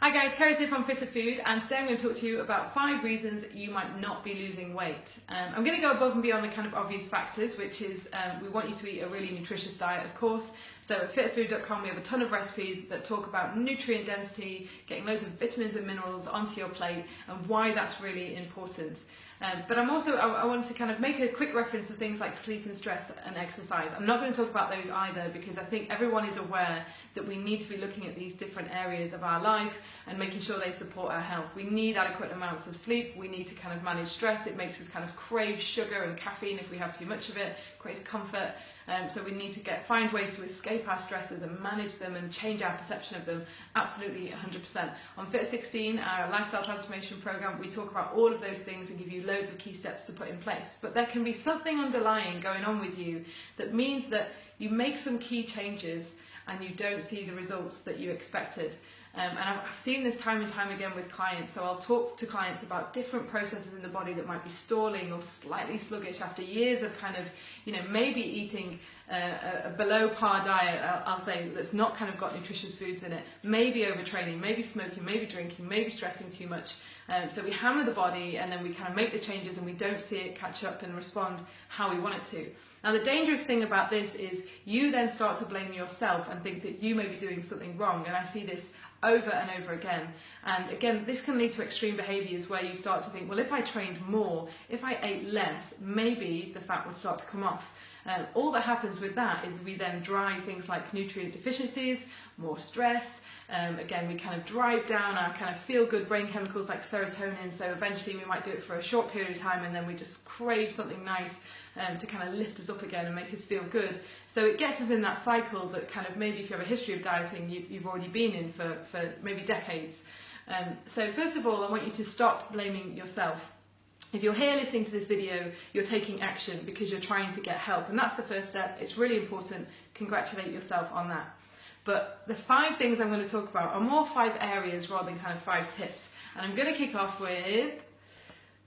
Hi guys, Kerry's here from Fit to Food, and today I'm going to talk to you about 5 reasons you might not be losing weight. I'm going to go above and beyond the kind of obvious factors, which is we want you to eat a really nutritious diet, of course. So at fitfood.com we have a ton of recipes that talk about nutrient density, getting loads of vitamins and minerals onto your plate, and why that's really important. But I want to kind of make a quick reference to things like sleep and stress and exercise. I'm not going to talk about those either, because I think everyone is aware that we need to be looking at these different areas of our life and making sure they support our health. We need adequate amounts of sleep. We need to kind of manage stress. It makes us kind of crave sugar and caffeine if we have too much of it, crave comfort. So we need to find ways to escape our stresses and manage them and change our perception of them. Absolutely 100%. On Fit 16, our lifestyle transformation program, we talk about all of those things and give you loads of key steps to put in place. But there can be something underlying going on with you that means that you make some key changes and you don't see the results that you expected. And I've seen this time and time again with clients, so I'll talk to clients about different processes in the body that might be stalling or slightly sluggish after years of kind of, maybe eating a below par diet, I'll say, that's not kind of got nutritious foods in it, maybe overtraining, maybe smoking, maybe drinking, maybe stressing too much. So we hammer the body and then we kind of make the changes and we don't see it catch up and respond how we want it to. Now the dangerous thing about this is you then start to blame yourself and think that you may be doing something wrong, and I see this over and over again. And again, this can lead to extreme behaviours where you start to think, well, if I trained more, if I ate less, maybe the fat would start to come off. All that happens with that is we then drive things like nutrient deficiencies, more stress. Again, we kind of drive down our kind of feel-good brain chemicals like serotonin, so eventually we might do it for a short period of time and then we just crave something nice to kind of lift us up again and make us feel good. So it gets us in that cycle that kind of maybe if you have a history of dieting, you've already been in for maybe decades. So first of all, I want you to stop blaming yourself. If you're here listening to this video, you're taking action because you're trying to get help, and that's the first step. It's really important. Congratulate yourself on that. But the 5 things I'm going to talk about are more 5 areas rather than kind of 5 tips. And I'm going to kick off with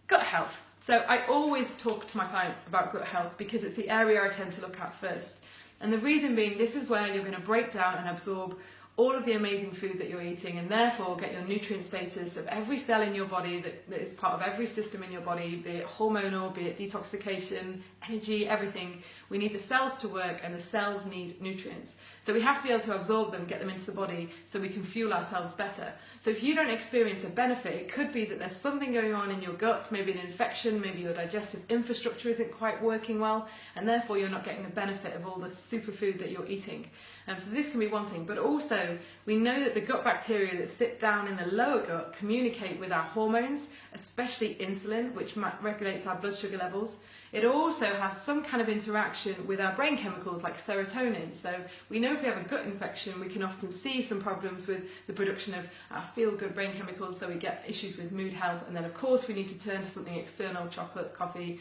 gut health. So I always talk to my clients about gut health because it's the area I tend to look at first. And the reason being, this is where you're going to break down and absorb all of the amazing food that you're eating, and therefore get your nutrient status of every cell in your body that is part of every system in your body, be it hormonal, be it detoxification, energy, everything. We need the cells to work, and the cells need nutrients. So we have to be able to absorb them, get them into the body so we can fuel ourselves better. So if you don't experience a benefit, it could be that there's something going on in your gut, maybe an infection, maybe your digestive infrastructure isn't quite working well, and therefore you're not getting the benefit of all the superfood that you're eating. So this can be one thing, but also we know that the gut bacteria that sit down in the lower gut communicate with our hormones, especially insulin, which regulates our blood sugar levels. It also has some kind of interaction with our brain chemicals like serotonin. So we know if we have a gut infection, we can often see some problems with the production of our feel-good brain chemicals, so we get issues with mood health. And then of course we need to turn to something external, chocolate, coffee,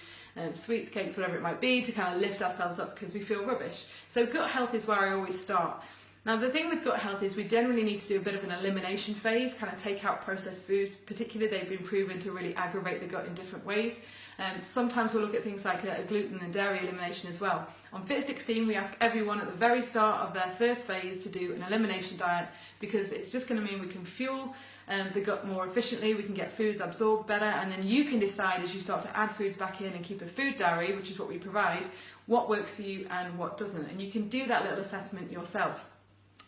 sweets, cakes, whatever it might be, to kind of lift ourselves up because we feel rubbish. So gut health is where I always start. Now the thing with gut health is we generally need to do a bit of an elimination phase, kind of take out processed foods. Particularly they've been proven to really aggravate the gut in different ways. Sometimes we'll look at things like a gluten and dairy elimination as well. On Fit 16 we ask everyone at the very start of their first phase to do an elimination diet, because it's just going to mean we can fuel the gut more efficiently, we can get foods absorbed better, and then you can decide as you start to add foods back in and keep a food diary, which is what we provide, what works for you and what doesn't. And you can do that little assessment yourself.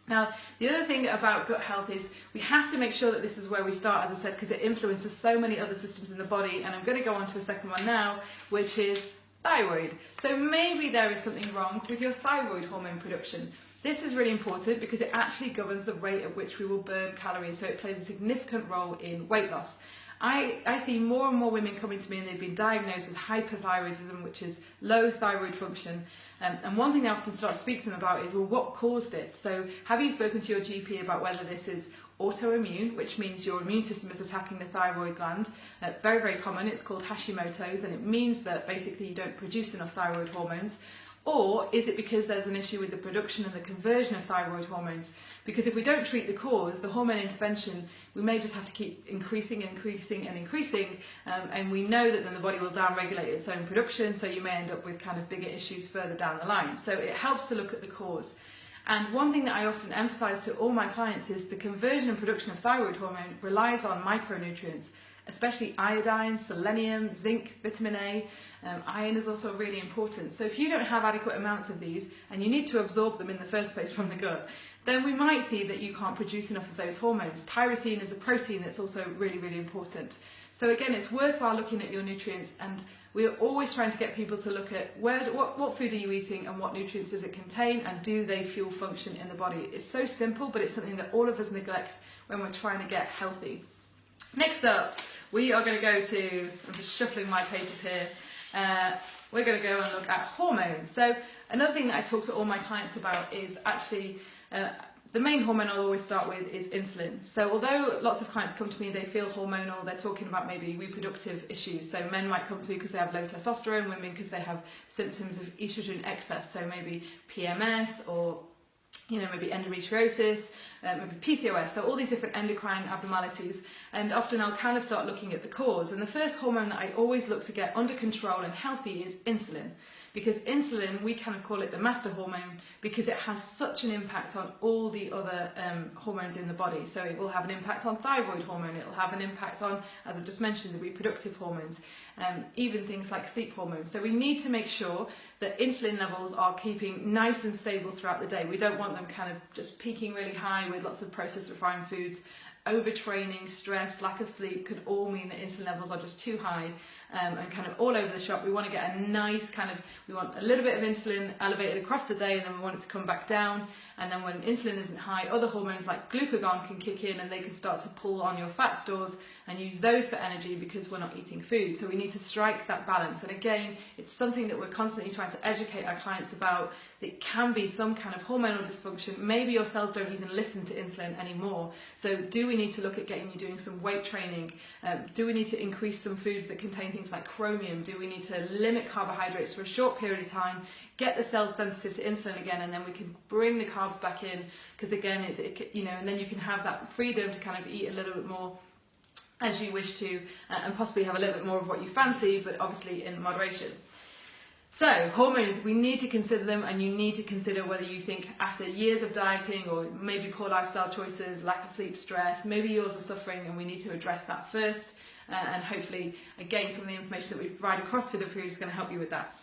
Now, the other thing about gut health is we have to make sure that this is where we start, as I said, because it influences so many other systems in the body. And I'm going to go on to a second one now, which is thyroid. So maybe there is something wrong with your thyroid hormone production. This is really important because it actually governs the rate at which we will burn calories, so it plays a significant role in weight loss. I see more and more women coming to me and they've been diagnosed with hyperthyroidism, which is low thyroid function. And one thing I often start to speak to them about is, well, what caused it? So have you spoken to your GP about whether this is autoimmune, which means your immune system is attacking the thyroid gland? Very, very common. It's called Hashimoto's, and it means that basically you don't produce enough thyroid hormones. Or is it because there's an issue with the production and the conversion of thyroid hormones? Because if we don't treat the cause, the hormone intervention, we may just have to keep increasing, and we know that then the body will downregulate its own production, so you may end up with kind of bigger issues further down the line. So it helps to look at the cause. And one thing that I often emphasize to all my clients is the conversion and production of thyroid hormone relies on micronutrients, especially iodine, selenium, zinc, vitamin A. Iron is also really important. So if you don't have adequate amounts of these and you need to absorb them in the first place from the gut, then we might see that you can't produce enough of those hormones. Tyrosine is a protein that's also really, really important. So again, it's worthwhile looking at your nutrients, and we're always trying to get people to look at what food are you eating and what nutrients does it contain, and do they fuel function in the body. It's so simple, but it's something that all of us neglect when we're trying to get healthy. Next up, we are going to go to, I'm just shuffling my papers here, we're going to go and look at hormones. So another thing that I talk to all my clients about is actually, the main hormone I'll always start with is insulin. So although lots of clients come to me, they feel hormonal, they're talking about maybe reproductive issues. So men might come to me because they have low testosterone, women because they have symptoms of estrogen excess, so maybe PMS or maybe endometriosis, maybe PCOS, so all these different endocrine abnormalities. And often I'll kind of start looking at the cause. And the first hormone that I always look to get under control and healthy is insulin. Because insulin, we kind of call it the master hormone because it has such an impact on all the other hormones in the body. So it will have an impact on thyroid hormone, it will have an impact on, as I've just mentioned, the reproductive hormones, even things like sleep hormones. So we need to make sure that insulin levels are keeping nice and stable throughout the day. We don't want them kind of just peaking really high with lots of processed refined foods. Overtraining, stress, lack of sleep could all mean that insulin levels are just too high and kind of all over the shop. We want to get a nice kind of, we want a little bit of insulin elevated across the day, and then we want it to come back down. And then when insulin isn't high, other hormones like glucagon can kick in and they can start to pull on your fat stores and use those for energy because we're not eating food. So we need to strike that balance. And again, it's something that we're constantly trying to educate our clients about. It can be some kind of hormonal dysfunction. Maybe your cells don't even listen to insulin anymore. So do we need to look at getting you doing some weight training? Do we need to increase some foods that contain things like chromium? Do we need to limit carbohydrates for a short period of time, get the cells sensitive to insulin again, and then we can bring the carbs back in? Because again, and then you can have that freedom to kind of eat a little bit more as you wish to, and possibly have a little bit more of what you fancy, but obviously in moderation. So hormones, we need to consider them, and you need to consider whether you think after years of dieting or maybe poor lifestyle choices, lack of sleep, stress, maybe yours are suffering, and we need to address that first. And hopefully, again, some of the information that we provide across the period is going to help you with that.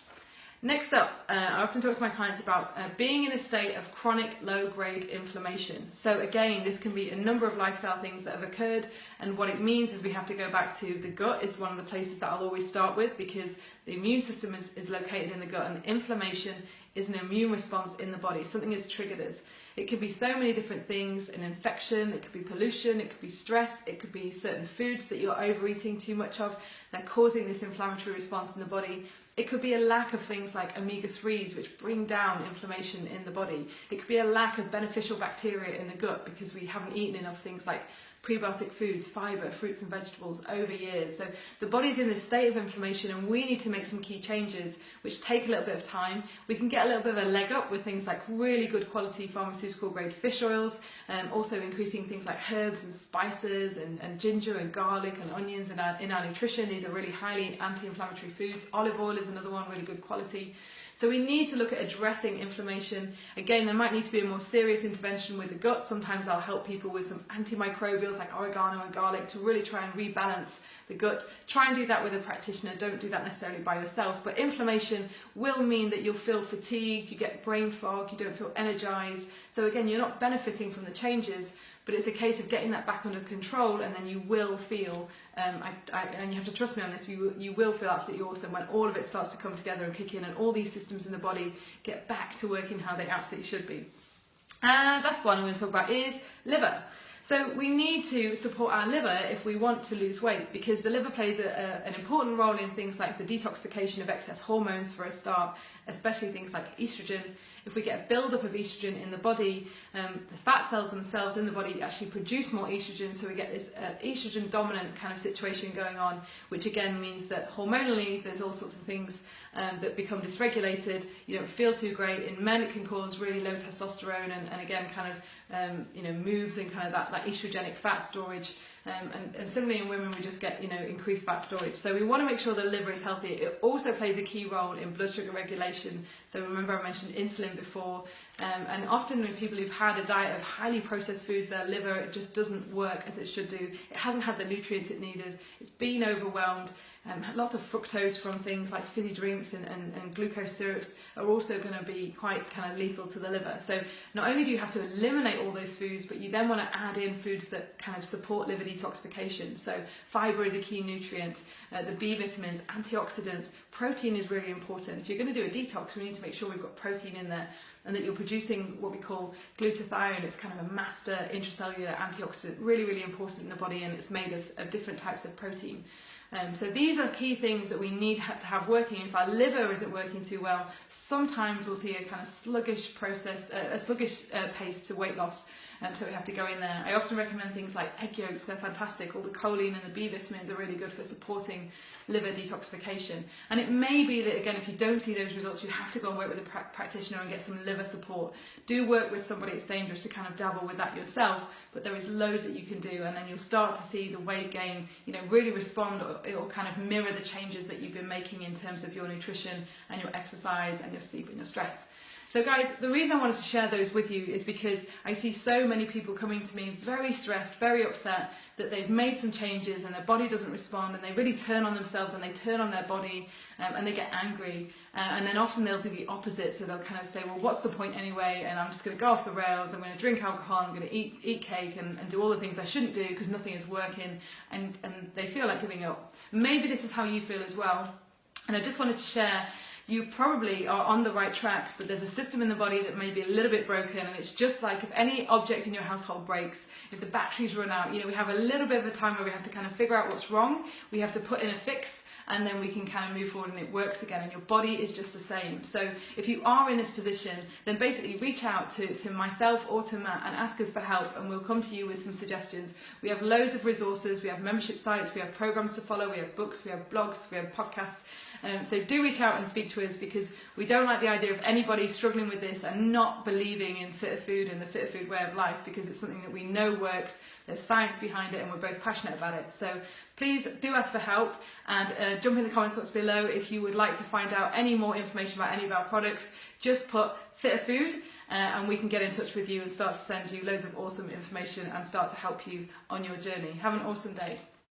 Next up, I often talk to my clients about being in a state of chronic low-grade inflammation. So again, this can be a number of lifestyle things that have occurred, and what it means is we have to go back to the gut is one of the places that I'll always start with, because the immune system is located in the gut, and inflammation is an immune response in the body. Something is triggered us. It could be so many different things: an infection, it could be pollution, it could be stress, it could be certain foods that you're overeating too much of. They're causing this inflammatory response in the body. It could be a lack of things like omega-3s, which bring down inflammation in the body. It could be a lack of beneficial bacteria in the gut because we haven't eaten enough things like prebiotic foods, fibre, fruits and vegetables over years. So the body's in this state of inflammation, and we need to make some key changes which take a little bit of time. We can get a little bit of a leg up with things like really good quality pharmaceutical grade fish oils, also increasing things like herbs and spices and ginger and garlic and onions in our nutrition. These are really highly anti-inflammatory foods. Olive oil is another one, really good quality. So we need to look at addressing inflammation. Again, there might need to be a more serious intervention with the gut. Sometimes I'll help people with some antimicrobials like oregano and garlic to really try and rebalance the gut. Try and do that with a practitioner. Don't do that necessarily by yourself. But inflammation will mean that you'll feel fatigued, you get brain fog, you don't feel energized. So again, you're not benefiting from the changes, but it's a case of getting that back under control, and then you will feel, and you have to trust me on this, you will feel absolutely awesome when all of it starts to come together and kick in, and all these systems in the body get back to working how they absolutely should be. And last one I'm going to talk about is liver. So we need to support our liver if we want to lose weight, because the liver plays an important role in things like the detoxification of excess hormones for a start, especially things like estrogen. If we get a build-up of estrogen in the body, the fat cells themselves in the body actually produce more estrogen, so we get this estrogen dominant kind of situation going on, which again means that hormonally there's all sorts of things that become dysregulated. You don't feel too great. In men it can cause really low testosterone and again kind of moves and kind of that estrogenic fat storage. And similarly in women we just get increased fat storage. So we want to make sure the liver is healthy. It also plays a key role in blood sugar regulation. So remember I mentioned insulin before. And often with people who've had a diet of highly processed foods, their liver, it just doesn't work as it should do. It hasn't had the nutrients it needed. It's been overwhelmed. Lots of fructose from things like fizzy drinks and glucose syrups are also going to be quite kind of lethal to the liver. So not only do you have to eliminate all those foods, but you then want to add in foods that kind of support liver detoxification. So fibre is a key nutrient, the B vitamins, antioxidants, protein is really important. If you're going to do a detox, we need to make sure we've got protein in there, and that you're producing what we call glutathione. It's kind of a master intracellular antioxidant, really, really important in the body, and it's made of different types of protein. So these are key things that we need to have working. If our liver isn't working too well, sometimes we'll see a kind of sluggish process, a sluggish pace to weight loss. So we have to go in there. I often recommend things like egg yolks. They're fantastic. All the choline and the B vitamins are really good for supporting liver detoxification. And it may be that, again, if you don't see those results, you have to go and work with a practitioner and get some liver support. Do work with somebody. It's dangerous to kind of dabble with that yourself, but there is loads that you can do, and then you'll start to see the weight gain, really respond. It will kind of mirror the changes that you've been making in terms of your nutrition and your exercise and your sleep and your stress. So guys, the reason I wanted to share those with you is because I see so many people coming to me very stressed, very upset that they've made some changes and their body doesn't respond, and they really turn on themselves and they turn on their body, and they get angry, and then often they'll do the opposite. So they'll kind of say, well, what's the point anyway, and I'm just going to go off the rails, I'm going to drink alcohol, I'm going to eat cake and do all the things I shouldn't do because nothing is working, and they feel like giving up. Maybe this is how you feel as well, and I just wanted to share, you probably are on the right track, but there's a system in the body that may be a little bit broken, and it's just like if any object in your household breaks, if the batteries run out, we have a little bit of a time where we have to kind of figure out what's wrong, we have to put in a fix, and then we can kind of move forward and it works again, and your body is just the same. So if you are in this position, then basically reach out to myself or to Matt and ask us for help, and we'll come to you with some suggestions. We have loads of resources, we have membership sites, we have programs to follow, we have books, we have blogs, we have podcasts. So do reach out and speak to us, because we don't like the idea of anybody struggling with this and not believing in fitter food and the fitter food way of life, because it's something that we know works, there's science behind it, and we're both passionate about it. So please do ask for help, and jump in the comments box below if you would like to find out any more information about any of our products. Just put fitter food and we can get in touch with you and start to send you loads of awesome information and start to help you on your journey. Have an awesome day.